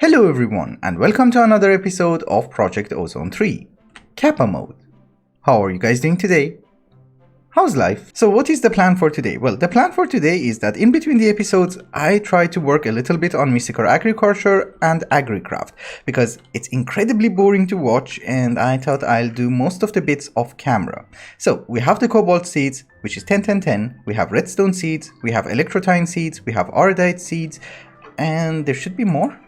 Hello everyone and welcome to another episode of Project Ozone 3, Kappa mode. How are you guys doing today? How's life? So what is the plan for today? Well, the plan for today is that in between the episodes, I try to work a little bit on mystical agriculture and agricraft because it's incredibly boring to watch and I thought I'll do most of the bits off camera. So we have the cobalt seeds, which is 10-10-10, we have redstone seeds, we have electrotine seeds, we have iridite seeds, and there should be more.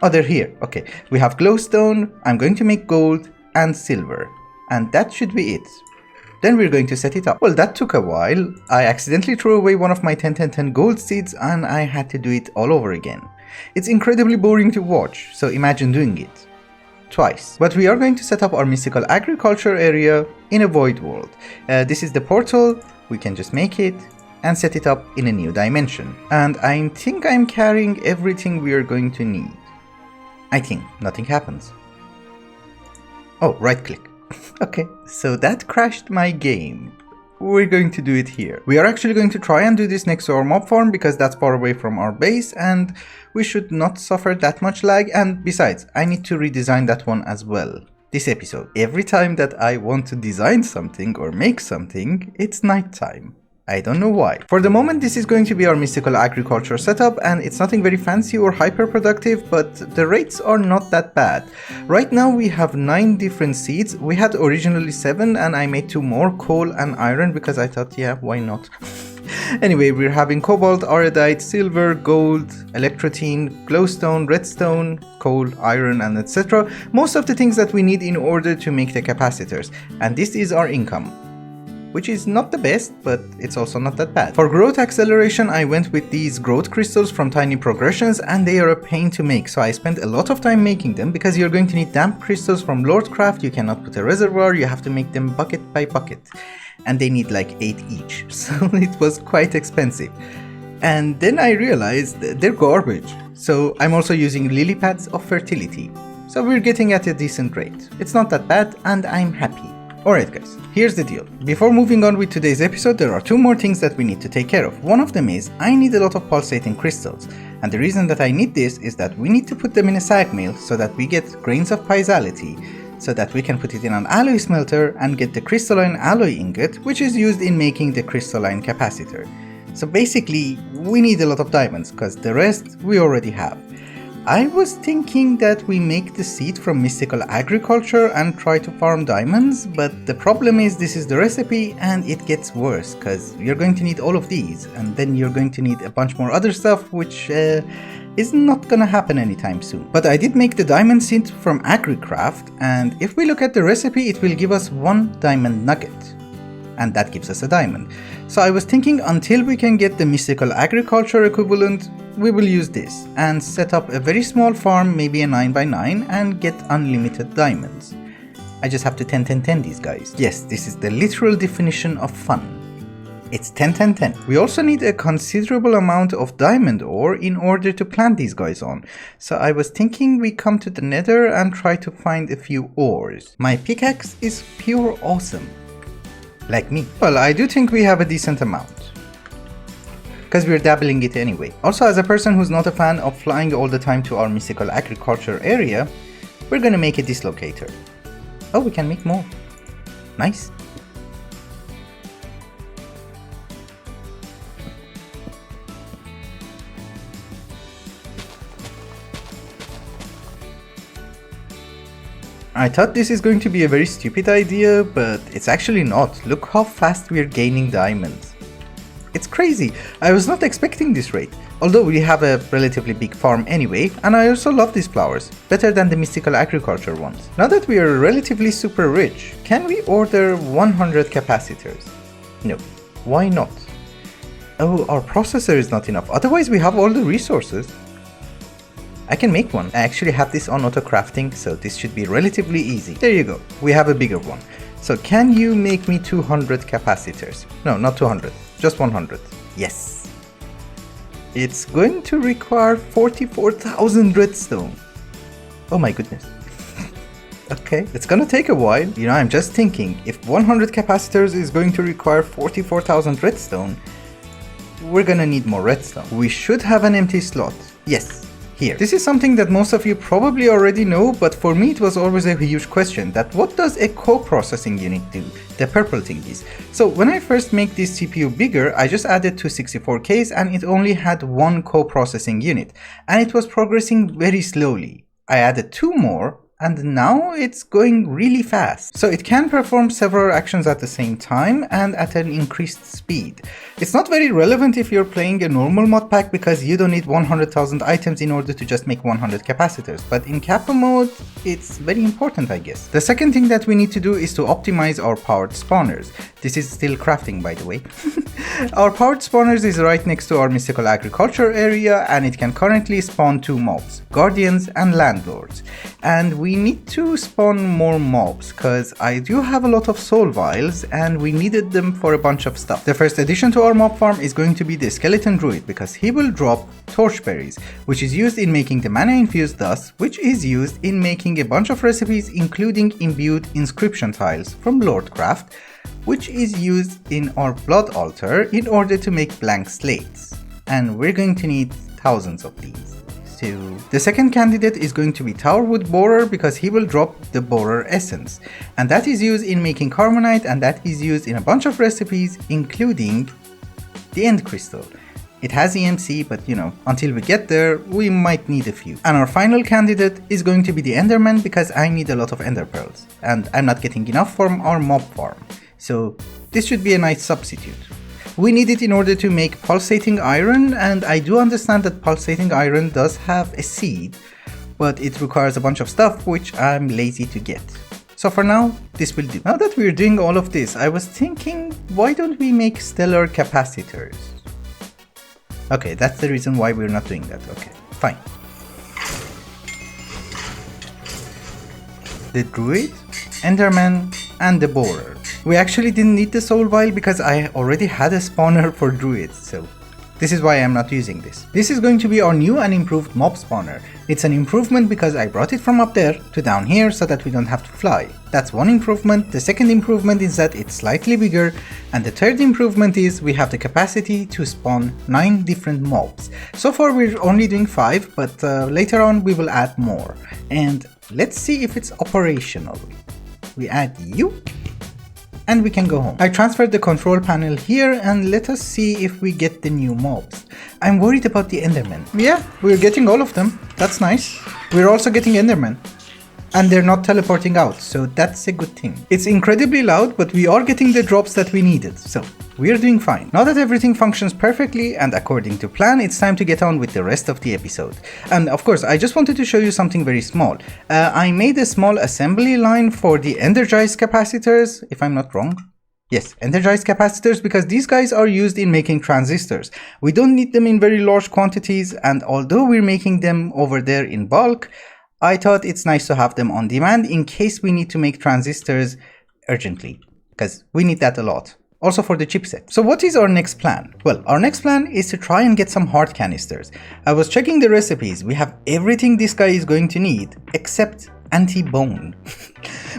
Oh, they're here. Okay. We have glowstone, I'm going to make gold and silver. And that should be it. Then we're going to set it up. Well, that took a while. I accidentally threw away one of my 10-10-10 gold seeds and I had to do it all over again. It's incredibly boring to watch, so imagine doing it twice. But we are going to set up our mystical agriculture area in a void world. This is the portal. We can just make it and set it up in a new dimension. And I think I'm carrying everything we are going to need. I think nothing happens. Oh, right click. Okay, so that crashed my game. We're going to do it here. We are actually going to try and do this next to our mob farm because that's far away from our base and we should not suffer that much lag, and besides, I need to redesign that one as well. This episode, every time that I want to design something or make something, it's nighttime. I don't know why. For the moment, this is going to be our mystical agriculture setup and it's nothing very fancy or hyper productive, but the rates are not that bad. Right now we have 9 different seeds. We had originally 7 and I made 2 more, coal and iron, because I thought, yeah, why not? Anyway, we're having cobalt, iridite, silver, gold, electrotine, glowstone, redstone, coal, iron, and etc. Most of the things that we need in order to make the capacitors. And this is our income, which is not the best, but it's also not that bad. For growth acceleration, I went with these growth crystals from Tiny Progressions and they are a pain to make, so I spent a lot of time making them because you're going to need damp crystals from Lordcraft. You cannot put a reservoir, you have to make them bucket by bucket. And they need like 8 each, so it was quite expensive. And then I realized they're garbage. So I'm also using lily pads of fertility. So we're getting at a decent rate. It's not that bad and I'm happy. Alright guys, here's the deal. Before moving on with today's episode, there are 2 more things that we need to take care of. One of them is, I need a lot of pulsating crystals. And the reason that I need this is that we need to put them in a sag mill so that we get grains of piezoality, so that we can put it in an alloy smelter and get the crystalline alloy ingot, which is used in making the crystalline capacitor. So basically, we need a lot of diamonds, because the rest we already have. I was thinking that we make the seed from mystical agriculture and try to farm diamonds, but the problem is this is the recipe and it gets worse because you're going to need all of these and then you're going to need a bunch more other stuff, which is not gonna happen anytime soon. But I did make the diamond seed from agricraft, and if we look at the recipe, it will give us 1 diamond nugget. And that gives us a diamond. So I was thinking until we can get the mystical agriculture equivalent, we will use this and set up a very small farm, maybe a 9x9, and get unlimited diamonds. I just have to 10-10-10 these guys. Yes, this is the literal definition of fun. It's 10-10-10. We also need a considerable amount of diamond ore in order to plant these guys on. So I was thinking we come to the nether and try to find a few ores. My pickaxe is pure awesome. Like me. Well, I do think we have a decent amount, because we're dabbling it anyway. Also, as a person who's not a fan of flying all the time to our mystical agriculture area, we're gonna make a dislocator. Oh, we can make more. Nice. I thought this is going to be a very stupid idea, but it's actually not. Look how fast we're gaining diamonds. It's crazy. I was not expecting this rate. Although we have a relatively big farm anyway, and I also love these flowers. Better than the mystical agriculture ones. Now that we are relatively super rich, can we order 100 capacitors? No. Why not? Oh, our processor is not enough. Otherwise we have all the resources. I can make one. I actually have this on auto crafting, so this should be relatively easy. There you go. We have a bigger one. So can you make me 200 capacitors? No, not 200. Just 100. Yes. It's going to require 44,000 redstone. Oh my goodness. Okay, it's gonna take a while. You know, I'm just thinking, if 100 capacitors is going to require 44,000 redstone, we're gonna need more redstone. We should have an empty slot. Yes. here. This is something that most of you probably already know, but for me it was always a huge question, that what does a co-processing unit do? The purple thingies. So when I first make this CPU bigger, I just added 264Ks and it only had one co-processing unit, and it was progressing very slowly. I added 2 more, and now it's going really fast. So it can perform several actions at the same time and at an increased speed. It's not very relevant if you're playing a normal mod pack because you don't need 100,000 items in order to just make 100 capacitors, but in Kappa mode it's very important, I guess. The second thing that we need to do is to optimize our powered spawners. This is still crafting, by the way. Our powered spawners is right next to our mystical agriculture area, and it can currently spawn 2 mobs, guardians and landlords. And we need to spawn more mobs because I do have a lot of soul vials and we needed them for a bunch of stuff. The first addition to our mob farm is going to be the skeleton druid, because he will drop torchberries, which is used in making the mana infused dust, which is used in making a bunch of recipes, including imbued inscription tiles from Lordcraft, which is used in our blood altar in order to make blank slates, and we're going to need thousands of these. So the second candidate is going to be Towerwood Borer, because he will drop the Borer essence, and that is used in making carbonite, and that is used in a bunch of recipes, including the end crystal. It has EMC, but you know, until we get there, we might need a few. And our final candidate is going to be the Enderman, because I need a lot of ender pearls, and I'm not getting enough from our mob farm. So this should be a nice substitute. We need it in order to make pulsating iron, and I do understand that pulsating iron does have a seed, but it requires a bunch of stuff which I'm lazy to get. So for now, this will do. Now that we're doing all of this, I was thinking, why don't we make stellar capacitors? Okay, that's the reason why we're not doing that. Okay, fine. The Druid, Enderman, and the Borer. We actually didn't need the soul vial because I already had a spawner for Druids, so this is why I'm not using this. This is going to be our new and improved mob spawner. It's an improvement because I brought it from up there to down here so that we don't have to fly. That's one improvement. The second improvement is that it's slightly bigger, and the third improvement is we have the capacity to spawn 9 different mobs. So far we're only doing 5, but later on we will add more. And let's see if it's operational. We add you, and we can go home. I transferred the control panel here, and let us see if we get the new mobs. I'm worried about the Enderman. Yeah, we're getting all of them. That's nice. We're also getting Enderman, and they're not teleporting out, so that's a good thing. It's incredibly loud, but we are getting the drops that we needed, so we're doing fine. Now that everything functions perfectly and according to plan, it's time to get on with the rest of the episode. And of course, I just wanted to show you something very small. I made a small assembly line for the energized capacitors, if I'm not wrong. Yes, energized capacitors, because these guys are used in making transistors. We don't need them in very large quantities, and although we're making them over there in bulk, I thought it's nice to have them on demand in case we need to make transistors urgently, because we need that a lot. Also for the chipset. So what is our next plan? Well, our next plan is to try and get some heart canisters. I was checking the recipes. We have everything this guy is going to need except anti-bone.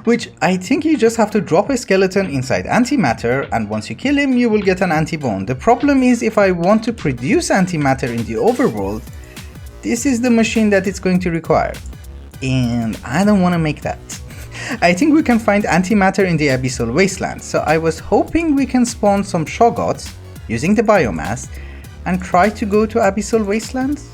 Which I think you just have to drop a skeleton inside antimatter, and once you kill him you will get an anti-bone. The problem is, if I want to produce antimatter in the overworld, this is the machine that it's going to require. And I don't want to make that. I think we can find antimatter in the Abyssal Wasteland, so I was hoping we can spawn some Shoggoths using the biomass and try to go to Abyssal Wastelands?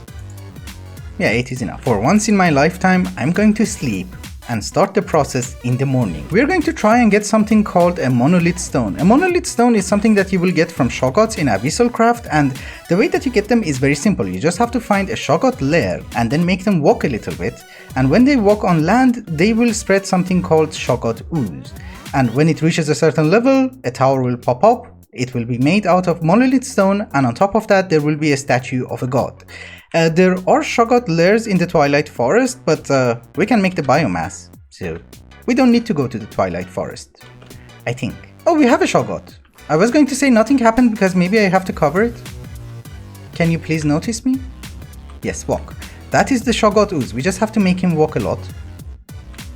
Yeah, 8 is enough. For once in my lifetime, I'm going to sleep and start the process in the morning. We're going to try and get something called a Monolith Stone. A Monolith Stone is something that you will get from Shoggoths in Abyssal Craft, and the way that you get them is very simple. You just have to find a Shoggoth lair and then make them walk a little bit, and when they walk on land, they will spread something called Shoggoth Ooze. And when it reaches a certain level, a tower will pop up. It will be made out of Monolith Stone, and on top of that there will be a statue of a god. There are Shoggoth lairs in the Twilight Forest, but we can make the biomass, so we don't need to go to the Twilight Forest, I think. Oh, we have a Shoggoth. I was going to say nothing happened because maybe I have to cover it. Can you please notice me? Yes, walk. That is the Shoggoth Ooze. We just have to make him walk a lot.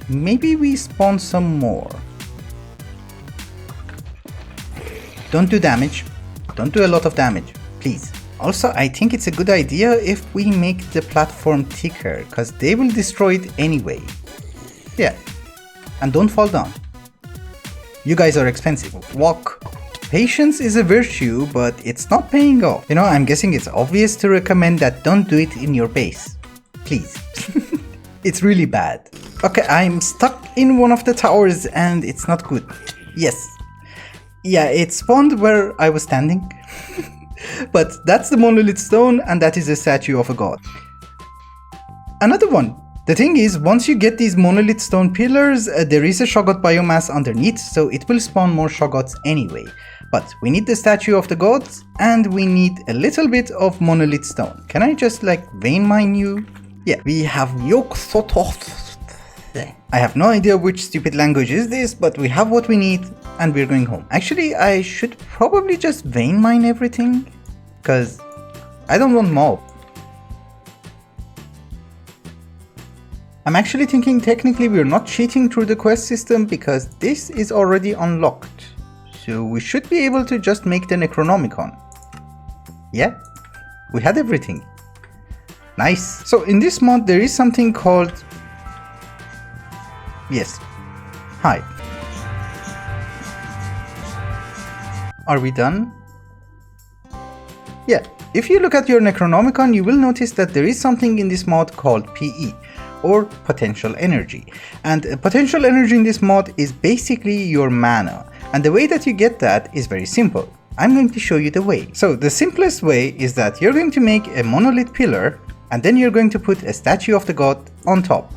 Maybe we spawn some more. Don't do damage. Don't do a lot of damage, please. Also, I think it's a good idea if we make the platform thicker, because they will destroy it anyway. Yeah. And don't fall down. You guys are expensive. Walk. Patience is a virtue, but it's not paying off. You know, I'm guessing it's obvious to recommend that don't do it in your base. Please. It's really bad. Okay, I'm stuck in one of the towers and it's not good. Yes. Yeah, it spawned where I was standing. But that's the Monolith Stone and that is a statue of a god. Another one. The thing is, once you get these Monolith Stone pillars, there is a Shoggoth biomass underneath, so it will spawn more Shoggoths anyway. But we need the statue of the gods, and we need a little bit of Monolith Stone. Can I just like vein mine you? Yeah, we have Yoksototh. I have no idea which stupid language is this, but we have what we need, and we're going home. Actually, I should probably just vein mine everything, because I don't want mob. I'm actually thinking technically we're not cheating through the quest system because this is already unlocked. So we should be able to just make the Necronomicon. Yeah, we had everything. Nice. So in this mod there is something called... Yes. Hi. Are we done? Yeah. If you look at your Necronomicon, you will notice that there is something in this mod called PE. Or potential energy. And potential energy in this mod is basically your mana. And the way that you get that is very simple. I'm going to show you the way. So the simplest way is that you're going to make a monolith pillar and then you're going to put a statue of the god on top.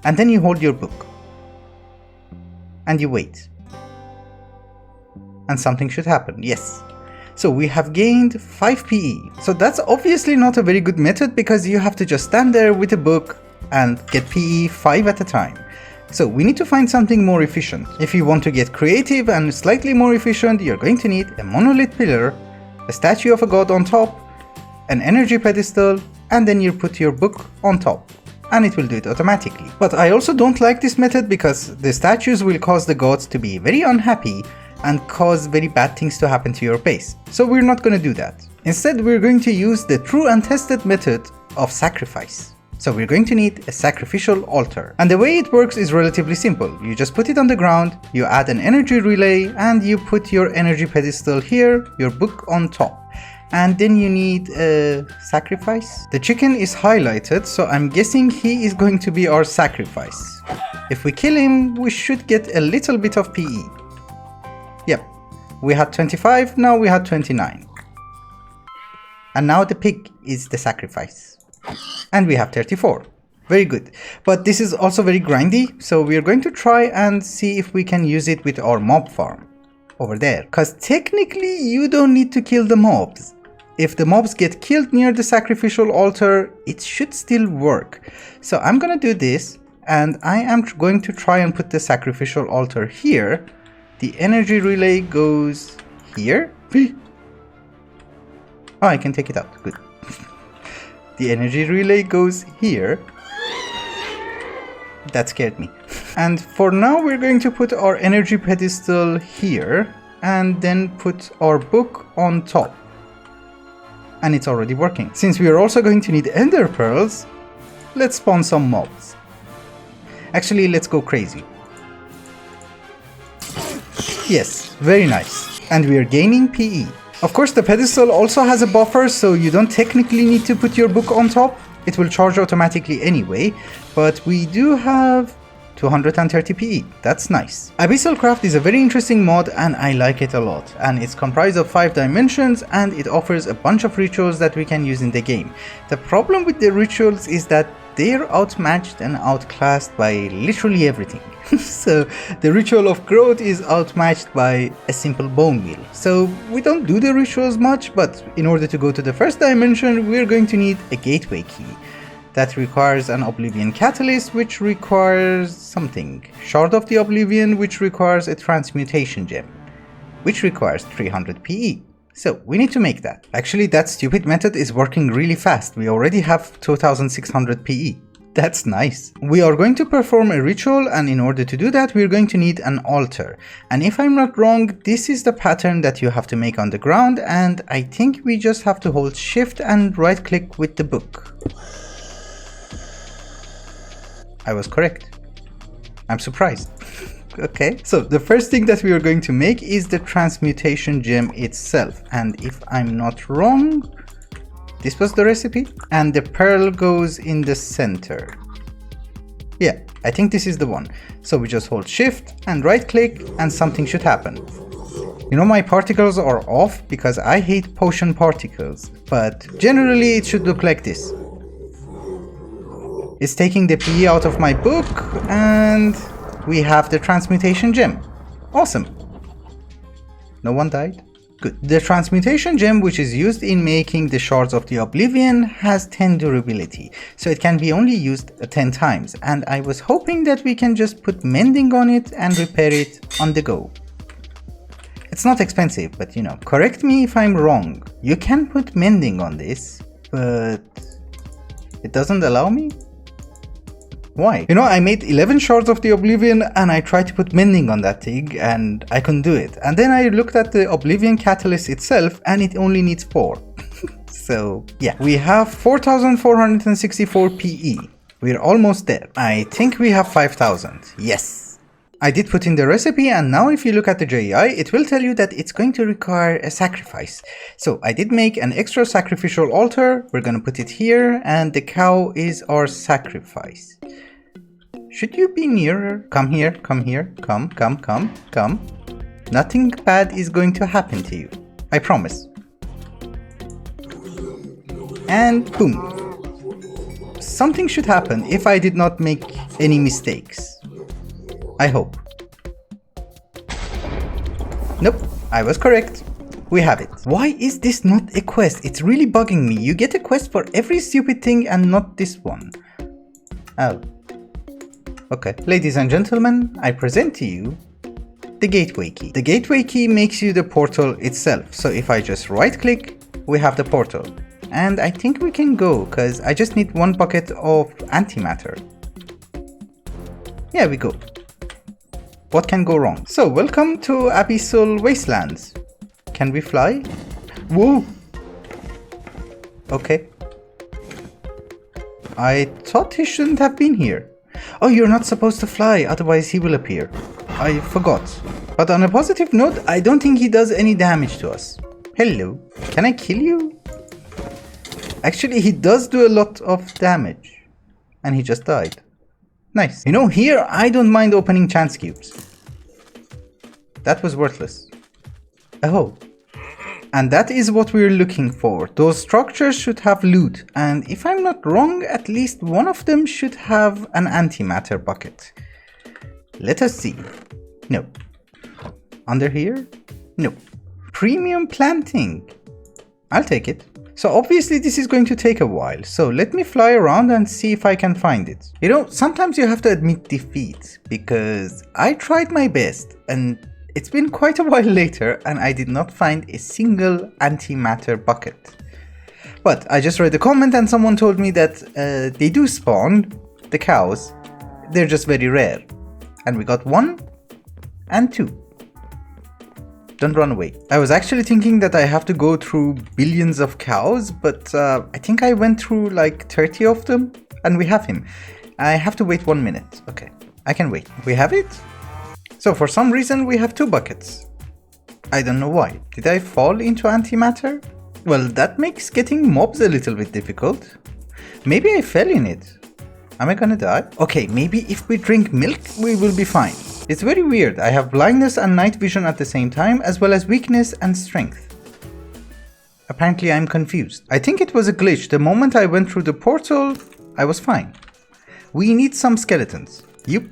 And then you hold your book. And you wait. And something should happen, yes. So we have gained 5 PE. So that's obviously not a very good method because you have to just stand there with a book and get PE 5 at a time. So we need to find something more efficient. If you want to get creative and slightly more efficient, you're going to need a monolith pillar, a statue of a god on top, an energy pedestal, and then you put your book on top. And it will do it automatically. But I also don't like this method because the statues will cause the gods to be very unhappy and cause very bad things to happen to your base. So we're not going to do that. Instead, we're going to use the true and tested method of sacrifice. So we're going to need a sacrificial altar. And the way it works is relatively simple. You just put it on the ground, you add an energy relay, and you put your energy pedestal here, your book on top. And then you need a sacrifice. The chicken is highlighted, so I'm guessing he is going to be our sacrifice. If we kill him, we should get a little bit of PE. Yep, we had 25, now we had 29. And now the pig is the sacrifice. And we have 34. Very good. But this is also very grindy, so we are going to try and see if we can use it with our mob farm over there. Because technically you don't need to kill the mobs. If the mobs get killed near the sacrificial altar, it should still work. So I'm gonna do this, and I am going to try and put the sacrificial altar here. The energy relay goes here. Oh, I can take it out. Good. The energy relay goes here. That scared me. And for now we're going to put our energy pedestal here and then put our book on top. And it's already working. Since we are also going to need ender pearls, let's spawn some mobs. Actually, let's go crazy. Yes, very nice. And we are gaining PE. Of course, the pedestal also has a buffer, so you don't technically need to put your book on top. It will charge automatically anyway, but we do have 230 PE. That's nice. Abyssalcraft is a very interesting mod and I like it a lot. And it's comprised of 5 dimensions and it offers a bunch of rituals that we can use in the game. The problem with the rituals is that they're outmatched and outclassed by literally everything. So the ritual of growth is outmatched by a simple bone meal. So we don't do the rituals much, but in order to go to the first dimension, we're going to need a gateway key. That requires an Oblivion Catalyst, which requires something. Shard of the Oblivion, which requires a Transmutation Gem, which requires 300 PE. So we need to make that. Actually, that stupid method is working really fast. We already have 2600 PE. That's nice. We are going to perform a ritual, and in order to do that, we're going to need an altar. And if I'm not wrong, this is the pattern that you have to make on the ground, and I think we just have to hold shift and right click with the book. I was correct. I'm surprised. Okay, so the first thing that we are going to make is the Transmutation Gem itself, and if I'm not wrong, this was the recipe, and the pearl goes in the center. Yeah, I think this is the one. So we just hold shift and right click and something should happen. You know, my particles are off because I hate potion particles, but generally it should look like this. It's taking the PE out of my book, and we have the Transmutation Gem. Awesome. No one died? Good. The Transmutation Gem, which is used in making the Shards of the Oblivion, has 10 durability, so it can be only used 10 times, and I was hoping that we can just put mending on it and repair it on the go. It's not expensive, but you know, correct me if I'm wrong. You can put mending on this, but it doesn't allow me? Why? You know, I made 11 Shards of the Oblivion and I tried to put mending on that thing and I couldn't do it. And then I looked at the Oblivion Catalyst itself and it only needs 4. So yeah, we have 4464 PE. We're almost there. I think we have 5000. Yes. I did put in the recipe, and now if you look at the JEI, it will tell you that it's going to require a sacrifice. So I did make an extra sacrificial altar. We're going to put it here, and the cow is our sacrifice. Should you be nearer? Come here, come here, come. Nothing bad is going to happen to you. I promise. And boom. Something should happen if I did not make any mistakes. I hope. Nope, I was correct. We have it. Why is this not a quest? It's really bugging me. You get a quest for every stupid thing and not this one. Oh. Okay. Ladies and gentlemen, I present to you the gateway key. The gateway key makes you the portal itself. So if I just right click, we have the portal. And I think we can go because I just need 1 bucket of antimatter. Yeah, we go. What can go wrong? So, welcome to Abyssal Wastelands. Can we fly? Whoa! Okay. I thought he shouldn't have been here. Oh, you're not supposed to fly, otherwise he will appear. I forgot. But on a positive note, I don't think he does any damage to us. Hello. Can I kill you? Actually, he does do a lot of damage. And he just died. Nice. You know, here I don't mind opening chance cubes. That was worthless. Oh. And that is what we're looking for. Those structures should have loot. And if I'm not wrong, at least one of them should have an antimatter bucket. Let us see. No. Under here? No. Premium planting. I'll take it. So obviously this is going to take a while, so let me fly around and see if I can find it. You know, sometimes you have to admit defeat, because I tried my best and it's been quite a while later and I did not find a single antimatter bucket. But I just read the comment and someone told me that they do spawn, the cows, they're just very rare. And we got 1 and 2. Don't run away. I was actually thinking that I have to go through billions of cows, but I think I went through like 30 of them, and we have him. I have to wait 1 minute. Okay, I can wait. We have it? So for some reason we have 2 buckets. I don't know why. Did I fall into antimatter? Well, that makes getting mobs a little bit difficult. Maybe I fell in it. Am I gonna die? Okay, maybe if we drink milk, we will be fine. It's very weird. I have blindness and night vision at the same time, as well as weakness and strength. Apparently I'm confused. I think it was a glitch. The moment I went through the portal, I was fine. We need some skeletons. You,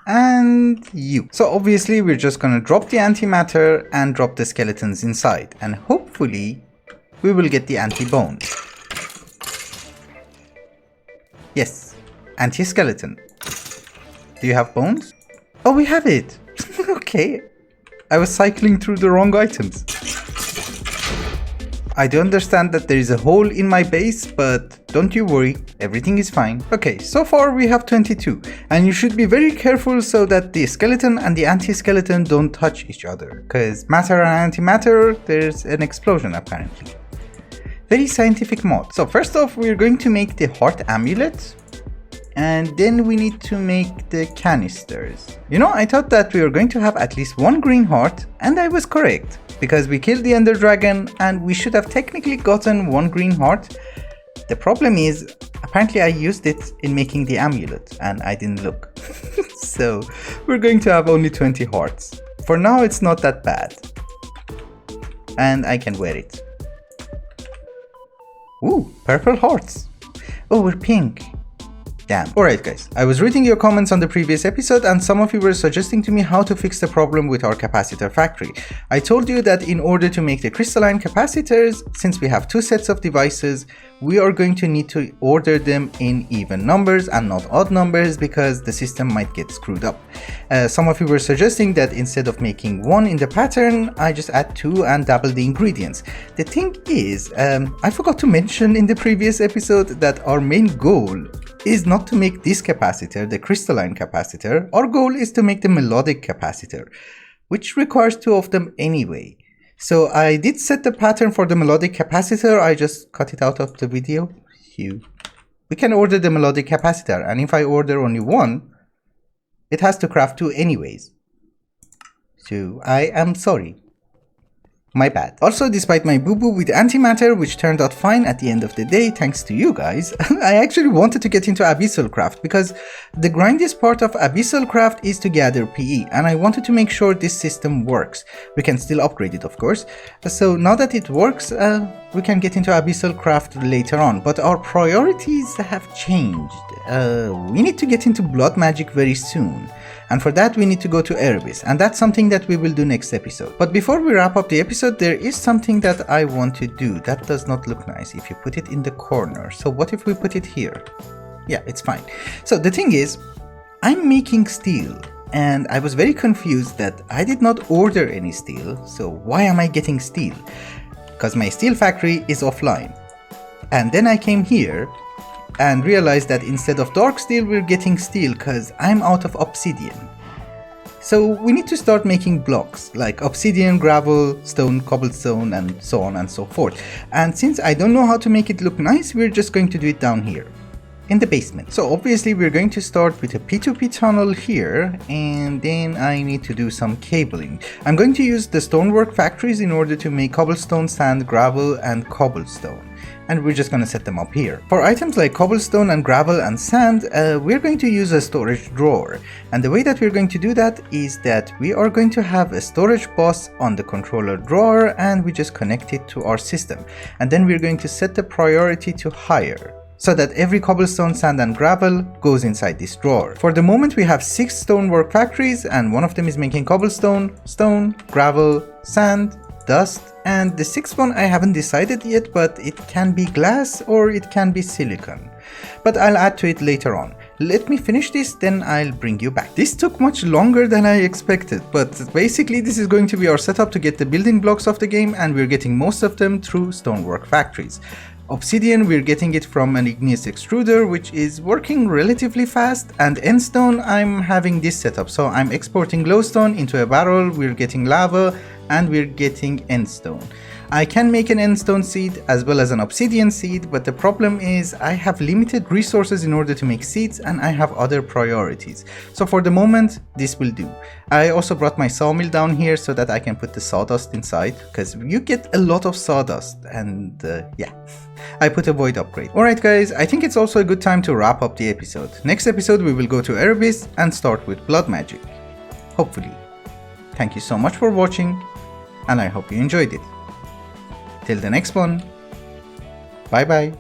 and you. So obviously we're just gonna drop the antimatter and drop the skeletons inside, and hopefully we will get the anti-bone. Yes, anti-skeleton. Do you have bones? Oh, we have it. Okay. I was cycling through the wrong items. I do understand that there is a hole in my base, but don't you worry, everything is fine. Okay, so far we have 22, and you should be very careful so that the skeleton and the anti-skeleton don't touch each other, because matter and antimatter, there's an explosion apparently. Very scientific mod. So first off, we're going to make the heart amulet, and then we need to make the canisters. You know, I thought that we were going to have at least one green heart, and I was correct, because we killed the Ender Dragon and we should have technically gotten one green heart. The problem is, apparently I used it in making the amulet and I didn't look. So we're going to have only 20 hearts. For now it's not that bad. And I can wear it. Ooh, purple hearts. Oh, we're pink. Damn. Alright guys, I was reading your comments on the previous episode and some of you were suggesting to me how to fix the problem with our capacitor factory. I told you that in order to make the crystalline capacitors, since we have two sets of devices, we are going to need to order them in even numbers and not odd numbers because the system might get screwed up. Some of you were suggesting that instead of making one in the pattern, I just add two and double the ingredients. The thing is, I forgot to mention in the previous episode that our main goal is not to make this capacitor, the crystalline capacitor. Our goal is to make the melodic capacitor, which requires two of them anyway. So I did set the pattern for the melodic capacitor, I just cut it out of the video. We can order the melodic capacitor, and if I order only one, it has to craft two anyways. So I am sorry. My bad. Also, despite my boo-boo with antimatter, which turned out fine at the end of the day thanks to you guys, I actually wanted to get into Abyssal Craft because the grindiest part of Abyssal Craft is to gather PE, and I wanted to make sure this system works. We can still upgrade it, of course. So now that it works, we can get into Abyssal Craft later on, but our priorities have changed. We need to get into blood magic very soon. And for that we need to go to Erebus, and that's something that we will do next episode. But before we wrap up the episode, there is something that I want to do. That does not look nice if you put it in the corner. So what if we put it here? Yeah, it's fine. So the thing is, I'm making steel, and I was very confused that I did not order any steel. So why am I getting steel? Because my steel factory is offline. And then I came here and realized that instead of dark steel we're getting steel because I'm out of obsidian. So we need to start making blocks like obsidian, gravel, stone, cobblestone, and so on and so forth. And since I don't know how to make it look nice, we're just going to do it down here in the basement. So obviously we're going to start with a P2P tunnel here, and then I need to do some cabling. I'm going to use the stonework factories in order to make cobblestone, sand, gravel, and cobblestone. And we're just going to set them up here. For items like cobblestone and gravel and sand, we're going to use a storage drawer. And the way that we're going to do that is that we are going to have a storage bus on the controller drawer, and we just connect it to our system. And then we're going to set the priority to higher, so that every cobblestone, sand, and gravel goes inside this drawer. For the moment we have 6 stonework factories, and one of them is making cobblestone, stone, gravel, sand, dust, and the 6th one I haven't decided yet, but it can be glass or it can be silicon. But I'll add to it later on. Let me finish this, then I'll bring you back. This took much longer than I expected, but basically this is going to be our setup to get the building blocks of the game, and we're getting most of them through stonework factories. Obsidian, we're getting it from an igneous extruder, which is working relatively fast, and endstone, I'm having this setup. So I'm exporting glowstone into a barrel, we're getting lava, and we're getting endstone. I can make an endstone seed as well as an obsidian seed, but the problem is I have limited resources in order to make seeds, and I have other priorities. So for the moment, this will do. I also brought my sawmill down here so that I can put the sawdust inside, because you get a lot of sawdust, and yeah. I put a void upgrade. Alright guys, I think it's also a good time to wrap up the episode. Next episode we will go to Erebus and start with blood magic. Hopefully. Thank you so much for watching, and I hope you enjoyed it. Till the next one, bye bye.